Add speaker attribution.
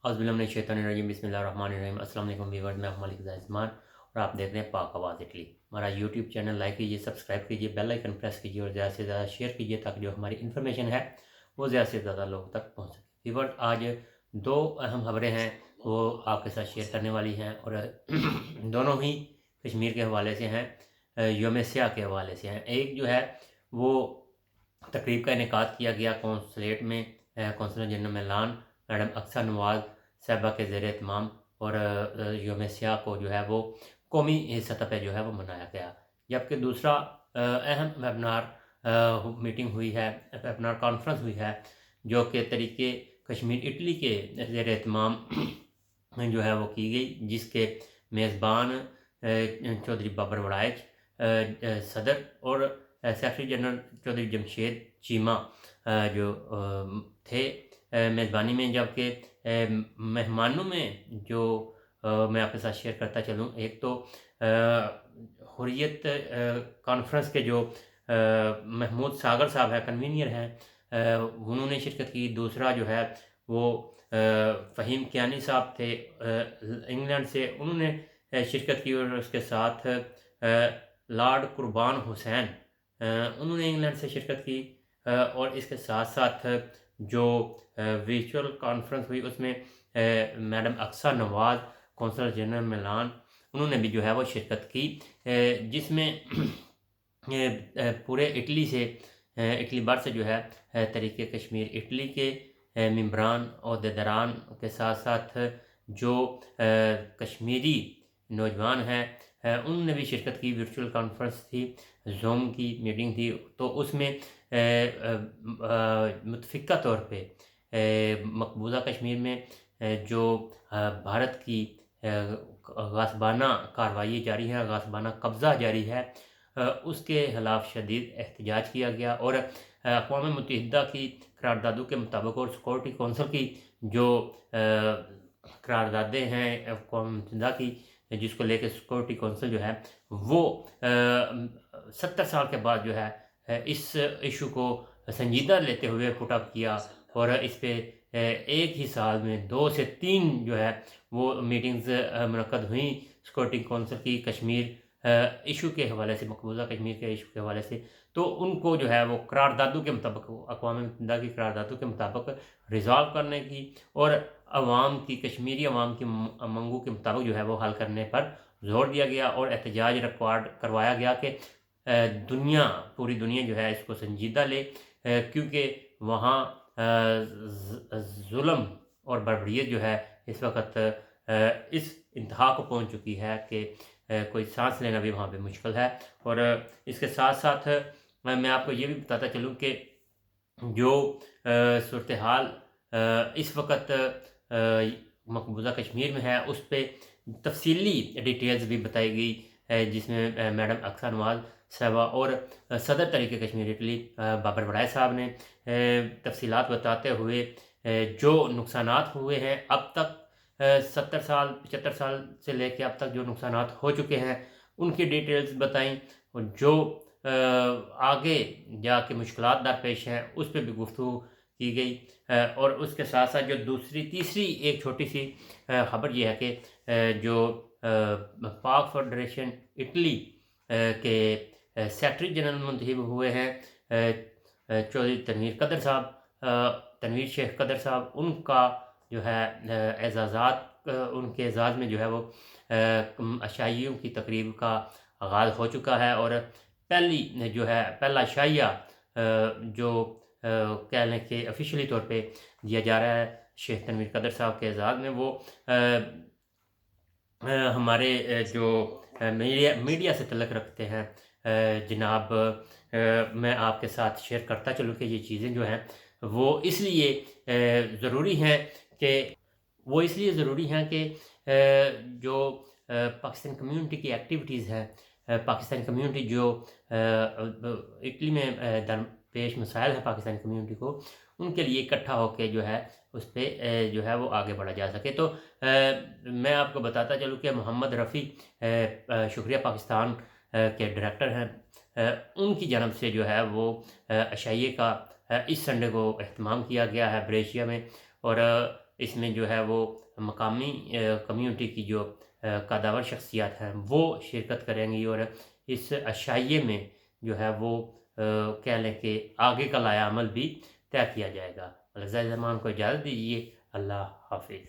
Speaker 1: औज़ुबिल्लाहिमिनश्शैतानिर्रजीम बिस्मिल्लाहिर्रहमानिर्रहीम। अस्सलाम वालेकुम व्यूअर्स, मैं हूं मलिक ज़मान और आप देख रहे हैं पाक आवाज़ इटली। हमारा यूट्यूब चैनल लाइक कीजिए, सब्सक्राइब कीजिए, बेल आइकन प्रेस कीजिए और ज़्यादा से ज़्यादा शेयर कीजिए ताकि जो हमारी इन्फॉर्मेशन है वो ज़्यादा से ज़्यादा लोगों तक पहुंच सके। व्यूअर्स, आज दो अहम खबरें हैं वो आपके साथ शेयर करने वाली हैं और दोनों ही कश्मीर के हवाले से हैं, यौम स्याह के हवाले से हैं। एक जो है वो तकरीब का इनेकाद किया गया कौंसलेट में, कौंसलर जनरल मिलान मैडम अक्सर नवाज साहबा के ज़ेर एहतमाम, और यौम स्याह को जो है वो कौमी सतह पे जो है वो मनाया गया। जबकि दूसरा अहम वेबिनार मीटिंग हुई है, वेबिनार कॉन्फ्रेंस हुई है जो कि तहरीक कश्मीर इटली के ज़ेर एहतमाम जो है वो की गई, जिसके मेज़बान चौधरी बाबर वड़ाइच सदर और सेक्रेटरी जनरल चौधरी जमशेद चीमा जो थे मेज़बानी में। जबकि मेहमानों में जो मैं आपके साथ शेयर करता चलूँ, एक तो हुर्रियत कॉन्फ्रेंस के जो महमूद सागर साहब हैं, कन्वीनियर हैं, उन्होंने शिरकत की। दूसरा जो है वो फ़हीम कियानी साहब थे इंग्लैंड से, उन्होंने शिरकत की। और उसके साथ लॉर्ड कुर्बान हुसैन, उन्होंने इंग्लैंड से शिरकत की। और इसके साथ साथ जो वर्चुअल कॉन्फ्रेंस हुई उसमें madam Aqsa Nawaz consul general Milan, उन्होंने भी जो है वो शिरकत की, जिसमें पूरे इटली से, इटली भर से जो है तहरीक कश्मीर इटली के मेंबरान अहदेदारान के साथ साथ जो कश्मीरी नौजवान हैं उन्होंने भी शिरकत की। वर्चुअल कॉन्फ्रेंस थी, जूम की मीटिंग थी, तो उसमें मुतफ़िका तौर पे मकबूजा कश्मीर में जो भारत की गासबाना कार्रवाई जारी है, गासबाना कब्ज़ा जारी है, उसके खिलाफ शदीद एहतजाज किया गया। और अक़वाम मुत्तहिदा की करारदादों के मुताबिक और सिक्योरिटी कौंसिल की जो करारदादें हैं अक़वाम मुत्तहिदा की, जिसको लेकर सिक्योरिटी कौंसिल जो है वो 70 साल के बाद जो है इस इशू को संजीदा लेते हुए पुट अप किया। और इस पे एक ही साल में 2 से 3 जो है वो मीटिंग्स मुनक्कद हुई सिक्योरिटी कौंसिल की कश्मीर इशू के हवाले से, मकबूजा कश्मीर के इशू के हवाले से। तो उनको जो है वो करारदादों के मुताबिक, अक़वाम मुत्तहिदा की करारदादों के मुताबिक रिज़ॉल्व करने की और अवाम की, कश्मीरी अवाम की मंगों के मुताबिक जो है वो हल करने पर जोर दिया गया। और एहतजाज रिकॉर्ड करवाया गया कि दुनिया, पूरी दुनिया जो है इसको संजीदा ले, क्योंकि वहाँ जुल्म और बर्बरियत जो है इस वक्त इस इंतहा को पहुँच चुकी है कि कोई सांस लेना भी वहाँ पे मुश्किल है। और इसके साथ साथ मैं आपको ये भी बताता चलूँ कि जो सूरत हाल इस वक्त मकबूजा कश्मीर में है उस पर तफसीली डिटेल्स भी बताई गई, जिसमें मैडम अक्सा नवाज साहबा और सदर तहरीक कश्मीर इटली बाबर वड़ाई साहब ने तफसीलात बताते हुए जो नुकसानात हुए हैं अब तक, 70 साल 75 साल से लेकर अब तक जो नुकसानात हो चुके हैं उनकी डिटेल्स बताई, और जो आगे जाके मुश्किलात दरपेश हैं उस पर भी गुफ्तगू की गई। और उसके साथ साथ जो दूसरी तीसरी एक छोटी सी खबर ये है कि जो पाक फेडरेशन इटली के सेक्रेटरी जनरल मुंतखब हुए हैं चौधरी तनवीर शेख कदर साहब, उनका जो है एजाज़ात, उनके एजाज़ में जो है वो अशाइयों की तकरीब का आगाज़ हो चुका है। और पहला शाइया जो कह लें कि ऑफिशियली तौर पे दिया जा रहा है शेख तनवीर कदर साहब के एजाज़ में, वो हमारे जो मीडिया से तल्लुक़ रखते हैं जनाब, मैं आपके साथ शेयर करता चलूँ कि ये चीज़ें जो हैं वो इसलिए ज़रूरी हैं कि जो पाकिस्तानी कम्युनिटी की एक्टिविटीज़ हैं, पाकिस्तानी कम्युनिटी जो इटली में दरपेश मसाइल है पाकिस्तानी कम्युनिटी को, उनके लिए इकट्ठा होकर जो है उस पर जो है वो आगे बढ़ा जा सके। तो मैं आपको बताता चलूँ कि मोहम्मद रफ़ी शुक्रिया पाकिस्तान के डायरेक्टर हैं, उनकी जानब से जो है वो अशाइये का इस संडे को अहतमाम किया गया है ब्रेशिया में। اور اس میں جو ہے وہ مقامی کمیونٹی کی جو قداور شخصیات ہیں وہ شرکت کریں گی، اور اس عشائیے میں جو ہے وہ کہہ لیں کہ آگے کا لائحہ عمل بھی طے کیا جائے گا۔ زمان کو اجازت دیجیے، اللہ حافظ۔